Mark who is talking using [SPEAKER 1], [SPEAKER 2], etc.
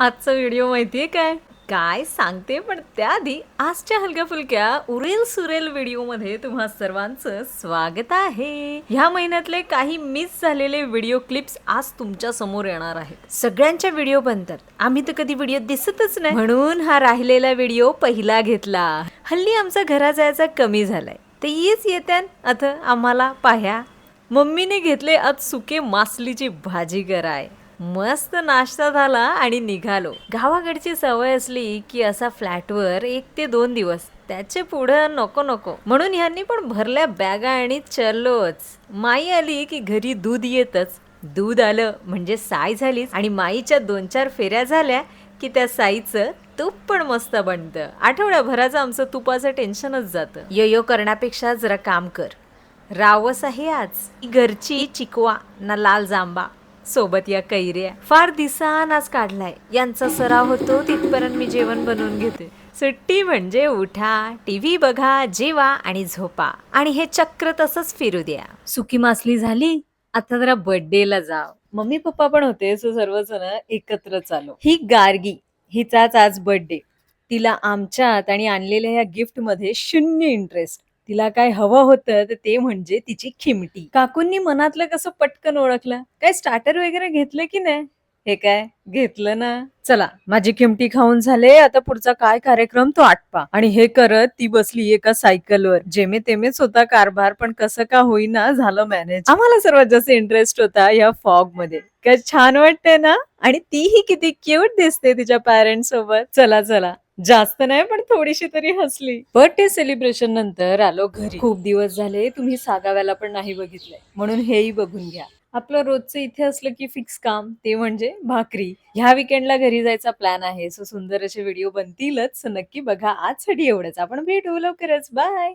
[SPEAKER 1] आजचा व्हिडिओ माहितीये काय? काय सांगते, पण त्याआधी आजच्या हलक्या-फुलक्या उरेल-सुरेल व्हिडिओमध्ये तुम्हा सर्वांचं स्वागत आहे. ह्या महिन्यातले काही मिस झालेले व्हिडिओ क्लिप्स आज तुमच्या समोर येणार आहेत. सगळ्यांच्या व्हिडिओ बनतात. आम्ही तर कधी व्हिडिओ दिसतच नाही. म्हणून हा राहिलेला व्हिडिओ पहिला घेतला. हल्ली आमचा घरा जायचा कमी झालाय. ते येत्यान आता आम्हाला पाह्या. मम्मीने घेतले आज सुके मासलीची भाजी कराय. मस्त नाश्ता झाला आणि निघालो. गावाकडची सवय असली की असा फ्लॅटवर 1 ते 2 दिवस, त्याचे पुढं नको नको म्हणून ह्यांनी पण भरल्या बॅगा आणि चलोच. माई आली की घरी दूध येतच. दूध आलं म्हणजे साय झालीच आणि माईच्या 2-4 फेऱ्या झाल्या की त्या साईचं तूप पण मस्त बनतं. आठवड्याभराचं आमचं तुपाचं टेन्शनच जातं. यो करण्यापेक्षा जरा काम कर. रावस आहे आज घरची चिकवा ना लाल जांबा, सोबत या कैऱ्या. फार दिसान आज काढलाय. यांचा सराव होतो तिथपर्यंत मी जेवण बनवून घेते. सुट्टी म्हणजे उठा, टीव्ही बघा, जेवा आणि झोपा आणि हे चक्र तसंच फिरू द्या. सुकी मासली झाली, आता जरा बर्थडेला जाव. मम्मी पप्पा पण होते, सो सर्वजण एकत्रच आलो. ही गार्गी, हिचाच आज बर्थडे. तिला आमच्यात आणि आणलेल्या ह्या गिफ्ट मध्ये शून्य इंटरेस्ट. तिला काय हवं होतं तर ते म्हणजे तिची खिमटी. काकूंनी मनातलं कसं पटकन ओळखलं. काय स्टार्टर वगैरे घेतलं की नाही? हे काय घेतलं ना. चला, माझी खिमटी खाऊन झाले, आता पुढचा काय कार्यक्रम तो आटपा. आणि हे करत ती बसली एका सायकलवर. जेमे तेमेच होता कारभार, पण कसं का होईना झालं मॅनेज. आम्हाला सर्वात जास्त इंटरेस्ट होता या फॉग मध्ये. काय छान वाटतंय ना. आणि तीही किती क्यूट दिसते तिच्या पॅरेंट्स सोबत. चला चला, जास्त नाही पण थोडीशी तरी हसली. बर्थडे सेलिब्रेशन नंतर आलो घरी. खूप दिवस झाले तुम्ही सागाव्याला पण नाही बघितलंय, म्हणून हेही बघून घ्या. आपलं रोजचं इथे असलं की फिक्स काम, ते म्हणजे भाकरी. ह्या विकेंडला घरी जायचा प्लॅन आहे, सो सुंदर असे व्हिडिओ बनतीलच. सो नक्की बघा. आजसाठी एवढंच. आपण भेटू लवकरच. बाय.